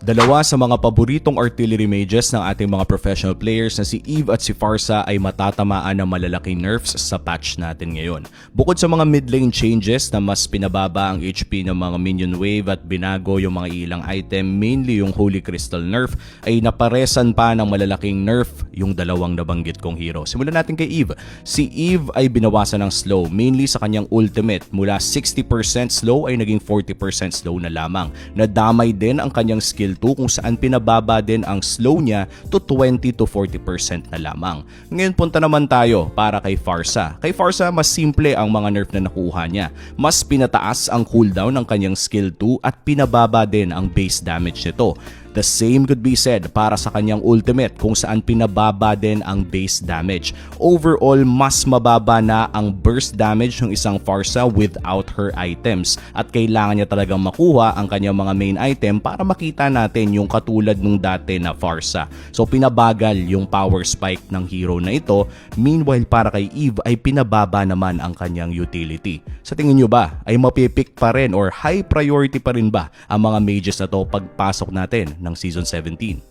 Dalawa sa mga paboritong artillery mages ng ating mga professional players na si Eve at si Pharsa ay matatamaan ng malalaking nerfs sa patch natin ngayon. Bukod sa mga mid lane changes na mas pinababa ang HP ng mga minion wave at binago yung mga ilang item, mainly yung Holy Crystal nerf, ay naparesan pa ng malalaking nerf yung dalawang nabanggit kong hero. Simulan natin kay Eve. Si Eve ay binawasan ng slow, mainly sa kanyang ultimate. Mula 60% slow ay naging 40% slow na lamang. Nadamay din ang kanyang skill 2 kung saan pinababa din ang slow niya to 20 to 40% na lamang. Ngayon punta naman tayo para kay Pharsa. Kay Pharsa mas simple ang mga nerf na nakuha niya. Mas pinataas ang cooldown ng kanyang skill 2 at pinababa din ang base damage nito. The same could be said para sa kanyang ultimate kung saan pinababa din ang base damage. Overall, mas mababa na ang burst damage ng isang Pharsa without her items at kailangan niya talagang makuha ang kanyang mga main item para makita natin yung katulad nung dati na Pharsa. So pinabagal yung power spike ng hero na ito, meanwhile para kay Eve ay pinababa naman ang kanyang utility. Sa tingin nyo ba ay mapipick pa rin or high priority pa rin ba ang mga mages na to pagpasok natin ng Season 17?